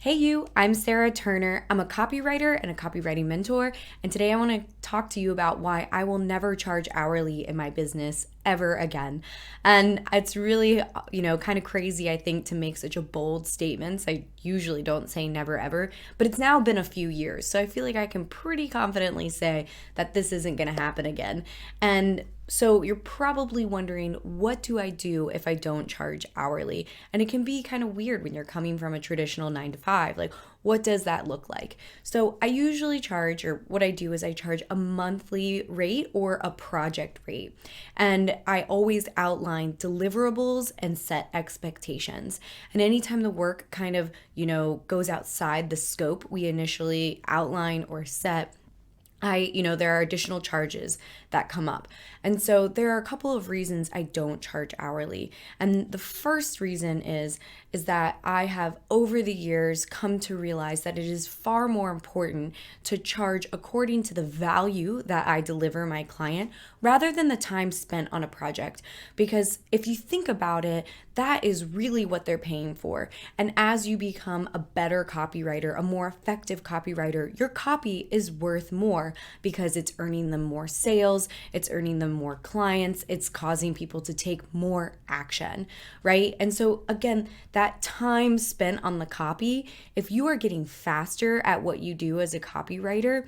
Hey you, I'm Sarah Turner. I'm a copywriter and a copywriting mentor, and today I want to talk to you about why I will never charge hourly in my business ever again. And it's really, kind of crazy, I think, to make such a bold statement. I usually don't say never ever, but it's now been a few years, so I feel like I can pretty confidently say that this isn't going to happen again. And so you're probably wondering, what do I do if I don't charge hourly? And it can be kind of weird when you're coming from a traditional 9 to 5. Like, what does that look like? So I usually charge, or what I do is I charge a monthly rate or a project rate. And I always outline deliverables and set expectations. And anytime the work kind of, goes outside the scope we initially outline or set, there are additional charges that come up. And so there are a couple of reasons I don't charge hourly. And the first reason is that I have over the years come to realize that it is far more important to charge according to the value that I deliver my client rather than the time spent on a project. Because if you think about it, that is really what they're paying for. And as you become a better copywriter, a more effective copywriter, your copy is worth more because it's earning them more sales, it's earning them more clients, it's causing people to take more action, right? And so again, that time spent on the copy, if you are getting faster at what you do as a copywriter,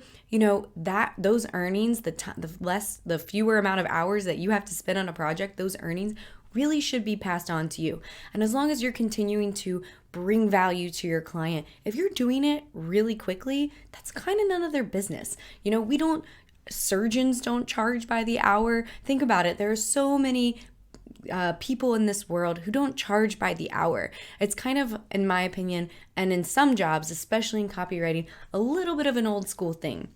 that those earnings, the fewer amount of hours that you have to spend on a project, those earnings really should be passed on to you. And as long as you're continuing to bring value to your client, if you're doing it really quickly, that's kind of none of their business. Surgeons don't charge by the hour. Think about it. There are so many people in this world who don't charge by the hour. It's kind of, in my opinion, and in some jobs, especially in copywriting, a little bit of an old school thing.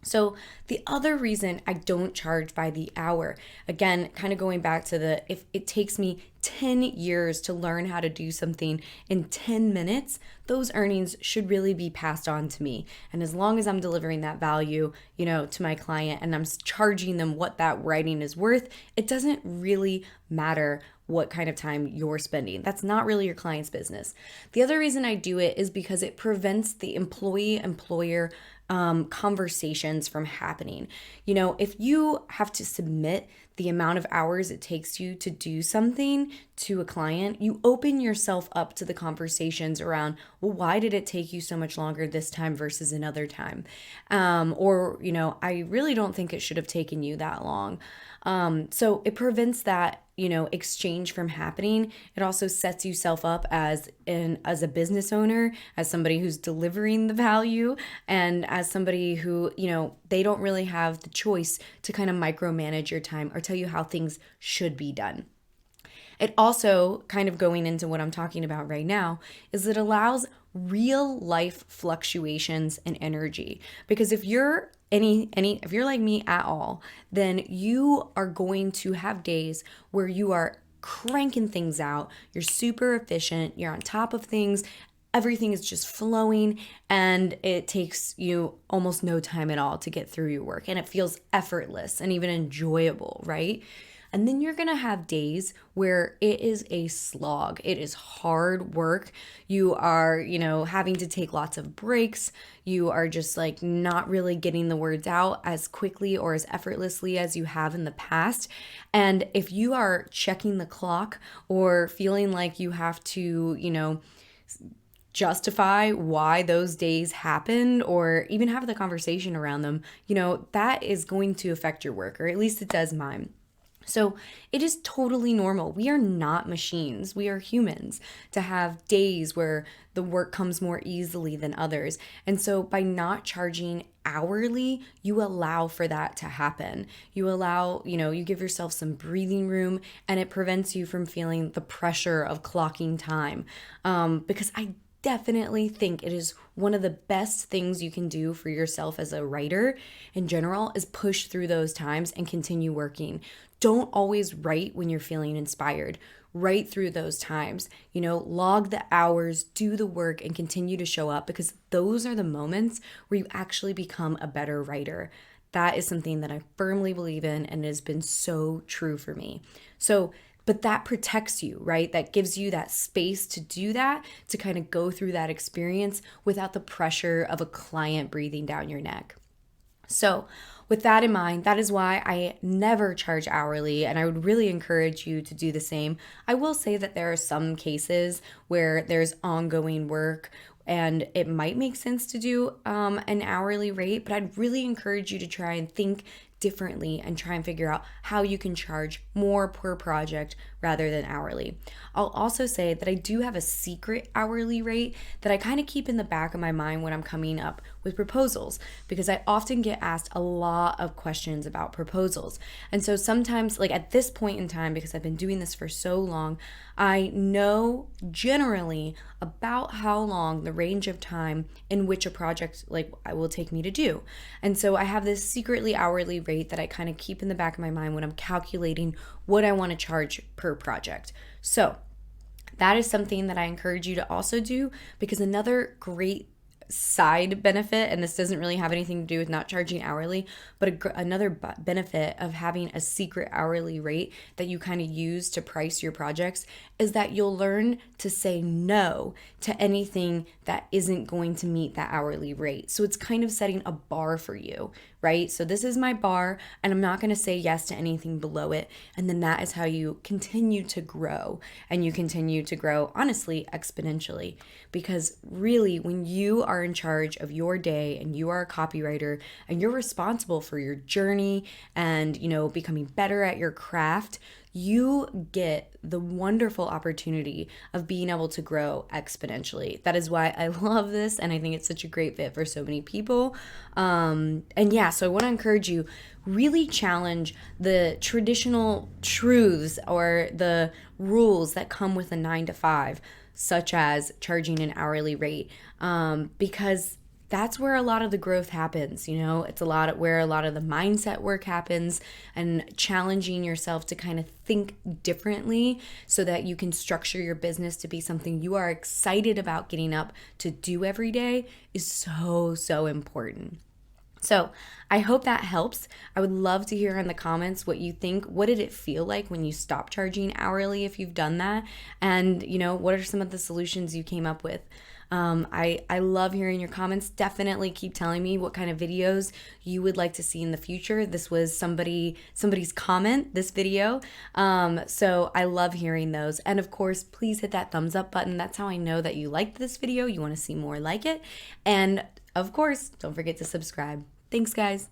So the other reason I don't charge by the hour, again, kind of going back to if it takes me 10 years to learn how to do something in 10 minutes, those earnings should really be passed on to me. And as long as I'm delivering that value, to my client and I'm charging them what that writing is worth, it doesn't really matter what kind of time you're spending. That's not really your client's business. The other reason I do it is because it prevents the employee-employer conversations from happening. If you have to submit the amount of hours it takes you to do something to a client, you open yourself up to the conversations around, well, why did it take you so much longer this time versus another time? I really don't think it should have taken you that long. So it prevents that exchange from happening. It also sets yourself up as a business owner, as somebody who's delivering the value, and as somebody who, they don't really have the choice to kind of micromanage your time or tell you how things should be done. It also, kind of going into what I'm talking about right now, is it allows real life fluctuations in energy. Because if you're if you're like me at all, then you are going to have days where you are cranking things out, you're super efficient, you're on top of things, everything is just flowing, and it takes you almost no time at all to get through your work, and it feels effortless and even enjoyable, right? And then you're going to have days where it is a slog. It is hard work. You are, having to take lots of breaks. You are just like not really getting the words out as quickly or as effortlessly as you have in the past. And if you are checking the clock or feeling like you have to, justify why those days happened or even have the conversation around them, that is going to affect your work, or at least it does mine. So it is totally normal. We are not machines. We are humans to have days where the work comes more easily than others. And so by not charging hourly, you allow for that to happen. You allow, you give yourself some breathing room, and it prevents you from feeling the pressure of clocking time. Because I definitely think it is one of the best things you can do for yourself as a writer in general is push through those times and continue working. Don't always write when you're feeling inspired. Write through those times, log the hours, do the work, and continue to show up, because those are the moments where you actually become a better writer. That is something that I firmly believe in, and it has been so true for me. So But that protects you, right? That gives you that space to do that, to kind of go through that experience without the pressure of a client breathing down your neck. So, with that in mind, that is why I never charge hourly, and I would really encourage you to do the same. I will say that there are some cases where there's ongoing work and it might make sense to do an hourly rate, but I'd really encourage you to try and think differently and try and figure out how you can charge more per project rather than hourly. I'll also say that I do have a secret hourly rate that I kind of keep in the back of my mind when I'm coming up with proposals, because I often get asked a lot of questions about proposals. And so sometimes, like at this point in time, because I've been doing this for so long, I know generally about how long the range of time in which a project like I will take me to do. And so I have this secretly hourly rate that I kind of keep in the back of my mind when I'm calculating what I want to charge per project. So that is something that I encourage you to also do, because another great side benefit, and this doesn't really have anything to do with not charging hourly, but another benefit of having a secret hourly rate that you kind of use to price your projects is that you'll learn to say no to anything that isn't going to meet that hourly rate. So it's kind of setting a bar for you, right? So this is my bar, and I'm not going to say yes to anything below it. And then that is how you continue to grow, and you continue to grow, honestly, exponentially. Because really, when you are in charge of your day and you are a copywriter and you're responsible for your journey and, becoming better at your craft, you get the wonderful opportunity of being able to grow exponentially. That is why I love this, and I think it's such a great fit for so many people. So I want to encourage you, really challenge the traditional truths or the rules that come with a 9 to 5, such as charging an hourly rate, because that's where a lot of the growth happens. It's where a lot of the mindset work happens, and challenging yourself to kind of think differently so that you can structure your business to be something you are excited about getting up to do every day is so, so important. So I hope that helps. I would love to hear in the comments what you think. What did it feel like when you stopped charging hourly, if you've done that? And, what are some of the solutions you came up with? I love hearing your comments. Definitely keep telling me what kind of videos you would like to see in the future. This was somebody's comment, this video. So I love hearing those. And of course, please hit that thumbs up button. That's how I know that you liked this video. You want to see more like it. And of course, don't forget to subscribe. Thanks, guys.